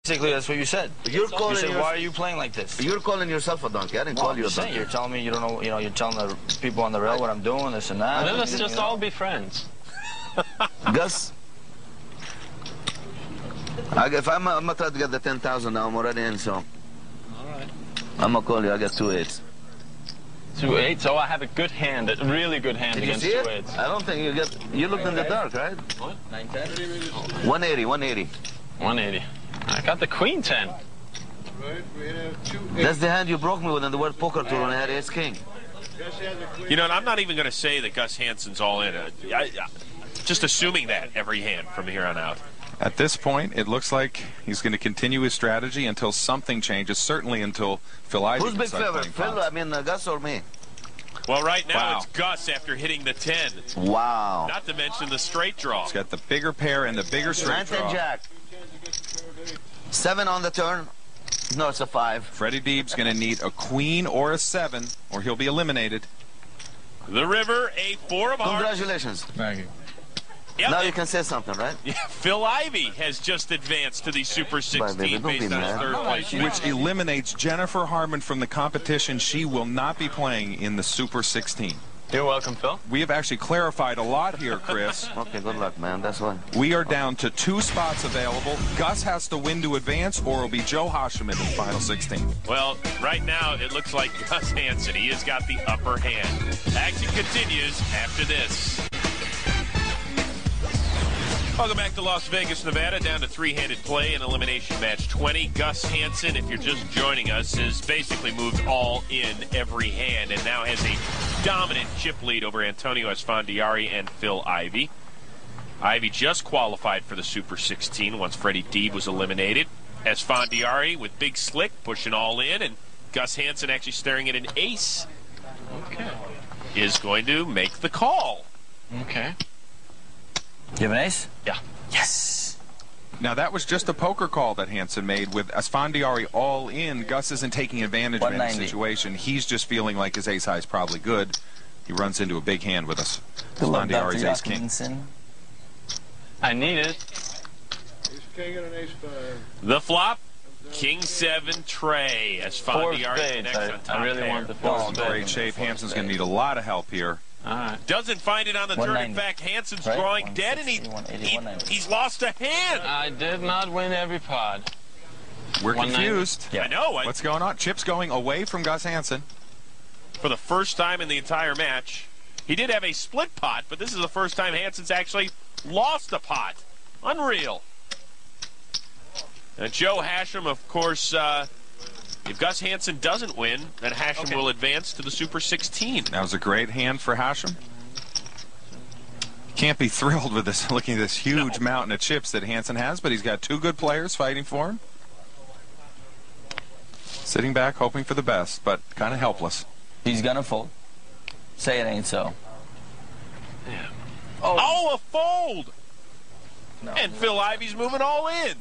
Basically, that's what you said. You said, why are you playing like this? You're calling yourself a donkey. I didn't call you a donkey. You're telling me you don't know, you're telling the people on the rail what I'm doing, this and that. Let us just all be friends. Gus, if I'm gonna try to get the 10,000 now, I'm already in, so. All right. I'm gonna call you. I got 2 8s. 2 8. So I have a good hand, a really good hand Did against you see 2 it? 8s. I don't think you get. You looked in the dark, right? What? 9-10? 180, 180. 180. I got the queen 10. That's the hand you broke me with in the World Poker Tour when I had ace king. You know, and I'm not even going to say that Gus Hansen's all in. Just assuming that every hand from here on out. At this point, it looks like he's going to continue his strategy until something changes, certainly until Phil Ivey. Who's big favorite? Phil, Gus or me? Well, right now it's Gus after hitting the 10. Wow. Not to mention the straight draw. He's got the bigger pair and the bigger straight draw. 9-10 jack. 7 on the turn. No, it's a 5. Freddie Deeb's going to need a queen or a 7, or he'll be eliminated. The river, a 4 of hearts. Congratulations. Thank you. Yep. Now you can say something, right? Yeah, Phil Ivey has just advanced to the Super 16 based on his third place. Which eliminates Jennifer Harmon from the competition. She will not be playing in the Super 16. You're welcome, Phil. We have actually clarified a lot here, Chris. Okay, good luck, man. That's why. We are down to 2 spots available. Gus has to win to advance, or it'll be Joe Hashem in the final 16. Well, right now it looks like Gus Hansen. He has got the upper hand. Action continues after this. Welcome back to Las Vegas, Nevada. Down to 3-handed play in elimination match 20. Gus Hansen, if you're just joining us, has basically moved all in every hand and now has a dominant chip lead over Antonio Esfandiari and Phil Ivey. Ivey just qualified for the Super 16 once Freddie Deeb was eliminated. Esfandiari with Big Slick pushing all in, and Gus Hansen actually staring at an ace. Okay. Is going to make the call. Okay. You have an ace? Yeah. Yes. Now, that was just a poker call that Hansen made with Esfandiari all in. Gus isn't taking advantage of any situation. He's just feeling like his ace high is probably good. He runs into a big hand with us. Esfandiari's ace king. I need it. Ace king and an ace 5. The flop, King 7 Trey. Esfandiari next on top. I really pair. want the 4 spades. Great shape. Hansen's going to need a lot of help here. All right. Doesn't find it on the turn. In fact, Hansen's drawing dead, and he's lost a hand. I did not win every pod. We're confused. I know. What's going on? Chip's going away from Gus Hansen. For the first time in the entire match. He did have a split pot, but this is the first time Hansen's actually lost a pot. Unreal. And Joe Hashem, of course, if Gus Hansen doesn't win, then Hashem will advance to the Super 16. That was a great hand for Hashem. Can't be thrilled with this, looking at this huge mountain of chips that Hansen has, but he's got 2 good players fighting for him. Sitting back, hoping for the best, but kind of helpless. He's gonna fold. Say it ain't so. Yeah. Oh, a fold! No. And Phil Ivey's moving all in.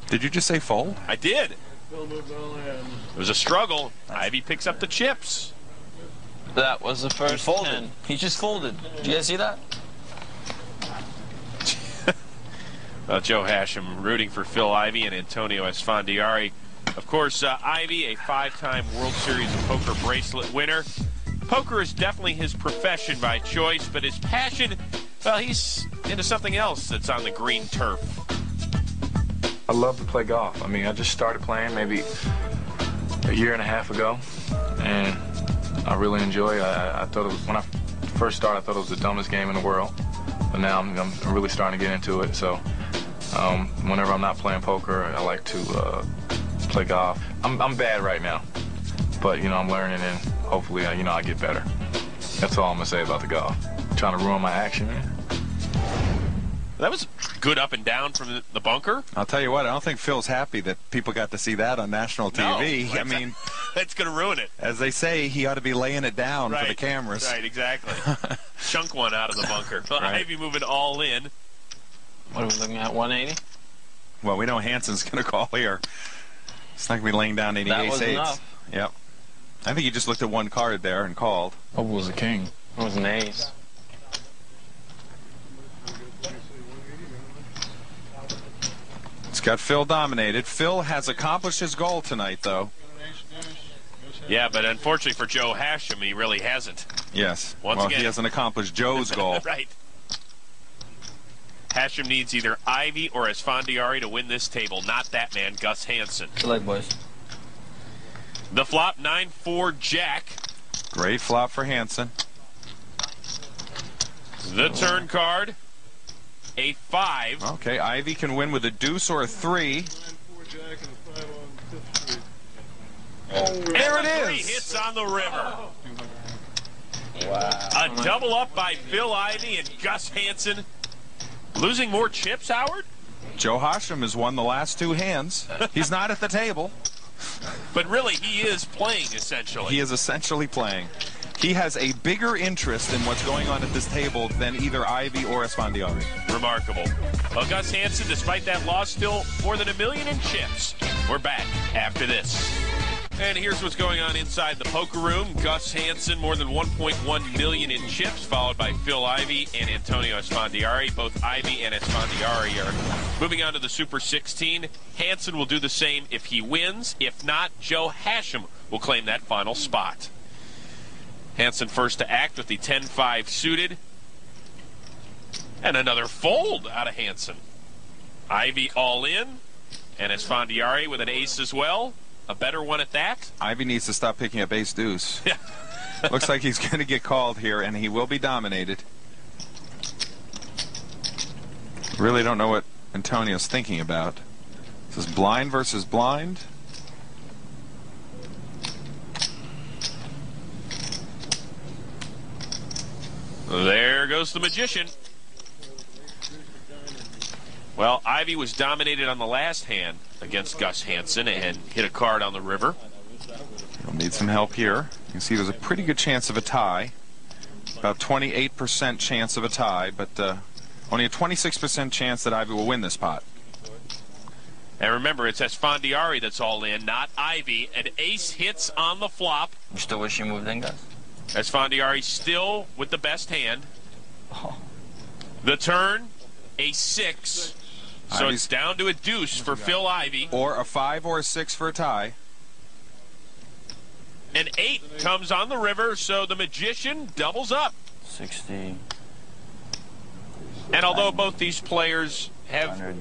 Did you just say fold? I did. It was a struggle. Ivey picks up the chips. That was the first. He folded. 10. He just folded. Did you guys see that? Well, Joe Hashem rooting for Phil Ivey and Antonio Esfandiari. Of course, Ivey, a 5-time World Series of Poker bracelet winner. Poker is definitely his profession by choice, but his passion, well, he's into something else that's on the green turf. I love to play golf. I mean, I just started playing maybe a year and a half ago, and I really enjoy it. I thought it was, when I first started, I thought it was the dumbest game in the world, but now I'm really starting to get into it. So whenever I'm not playing poker, I like to play golf. I'm bad right now, but I'm learning, and hopefully I get better. That's all I'm gonna say about the golf. Trying to ruin my action, man. That was good up and down from the bunker. I'll tell you what, I don't think Phil's happy that people got to see that on national TV. No, I mean, that's going to ruin it. As they say, he ought to be laying it down for the cameras. Right, exactly. Chunk one out of the bunker. Right. Ivey moving all in. What are we looking at, 180? Well, we know Hansen's going to call here. It's not going to be laying down 88 That was enough. Yep. I think he just looked at one card there and called. Oh, it was a king. It was an ace. It's got Phil dominated. Phil has accomplished his goal tonight, though. Yeah, but unfortunately for Joe Hashem, he really hasn't. Yes. Once again, he hasn't accomplished Joe's goal. Right. Hashem needs either Ivy or Esfandiari to win this table, not that man, Gus Hansen. Good luck, boys. The flop, 9-4 Jack. Great flop for Hansen. The turn card, a 5. Okay, Ivy can win with a deuce or a 3. There it is. 3 hits on the river. Wow. A double up by Phil Ivy and Gus Hansen. Losing more chips, Howard? Joe Hashem has won the last 2 hands. He's not at the table. But really, he is playing, essentially. He is essentially playing. He has a bigger interest in what's going on at this table than either Ivy or Esfandiari. Remarkable. Well, Gus Hansen, despite that loss, still more than $1 million in chips. We're back after this. And here's what's going on inside the poker room. Gus Hansen, more than $1.1 million in chips, followed by Phil Ivy and Antonio Esfandiari. Both Ivy and Esfandiari are moving on to the Super 16. Hansen will do the same if he wins. If not, Joe Hashem will claim that final spot. Hansen first to act with the 10-5 suited. And another fold out of Hansen. Ivy all in. And Esfandiari with an ace as well. A better one at that. Ivy needs to stop picking up ace deuce. Looks like he's going to get called here, and he will be dominated. Really don't know what Antonio's thinking about. This is blind versus blind. There goes the magician. Well, Ivy was dominated on the last hand against Gus Hansen and hit a card on the river. He'll need some help here. You can see there's a pretty good chance of a tie. About 28% chance of a tie, but only a 26% chance that Ivy will win this pot. And remember, it's Esfandiari that's all in, not Ivy. An ace hits on the flop. You still wish you moved in, guys? Esfandiari still with the best hand. Oh. The turn, a 6. So Ivy's it's down to a deuce for Phil Ivy. Or a 5 or a 6 for a tie. An 8 comes on the river, so the magician doubles up. 60. And although both these players have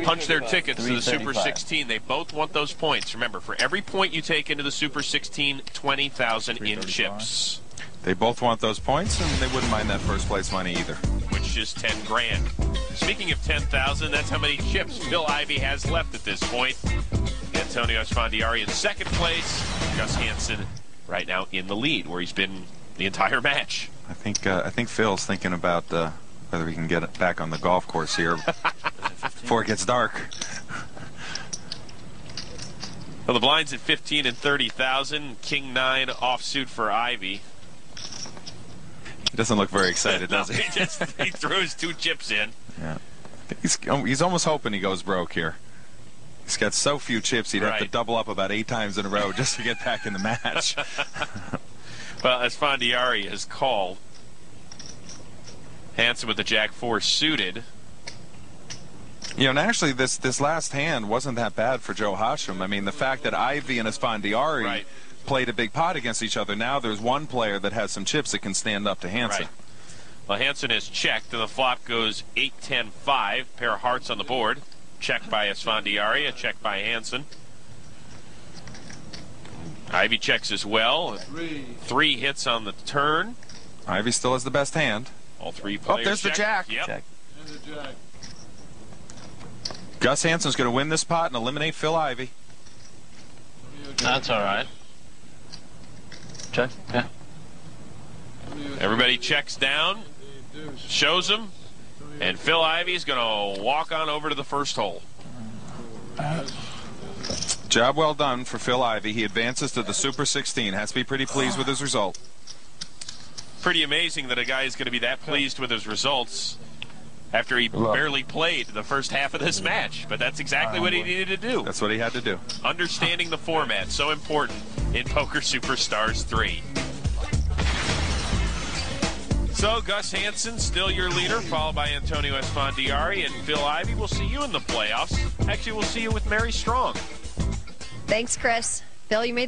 punched their tickets to the Super 16, they both want those points. Remember, for every point you take into the Super 16, 20,000 in chips. They both want those points, and they wouldn't mind that first place money either. Which is 10 grand. Speaking of 10,000, that's how many chips Phil Ivy has left at this point. Antonio Esfandiari in second place. Gus Hansen right now in the lead, where he's been the entire match. I think Phil's thinking about whether he can get it back on the golf course here before it gets dark. Well, the blinds at 15 and 30,000. King 9 offsuit for Ivy. He doesn't look very excited, does he? He threw his 2 chips in. Yeah. He's almost hoping he goes broke here. He's got so few chips, he'd have to double up about 8 times in a row just to get back in the match. Well, Esfandiari has called. Hansen with the Jack 4 suited. You know, and actually this last hand wasn't that bad for Joe Hashem. I mean, the fact that Ivy and Esfandiari played a big pot against each other, now there's one player that has some chips that can stand up to Hansen. Right. Well, Hansen is checked, and the flop goes 8-10-5. Pair of hearts on the board. Checked by Esfandiari, a check by Hansen. Ivy checks as well. 3 hits on the turn. Ivy still has the best hand. All 3 players. Oh, there's the jack. Yep. Check. Gus Hansen's going to win this pot and eliminate Phil Ivy. That's all right. Check? Yeah. Everybody checks down, shows him, and Phil Ivy is going to walk on over to the first hole. Job well done for Phil Ivy. He advances to the Super 16. Has to be pretty pleased with his result. Pretty amazing that a guy is going to be that pleased with his results after he barely played the first half of this match. But that's exactly what he needed to do. That's what he had to do. Understanding the format, so important in Poker Superstars 3. So Gus Hansen, still your leader, followed by Antonio Esfandiari, and Phil Ivey. We'll see you in the playoffs. Actually, we'll see you with Mary Strong. Thanks, Chris. Phil, you made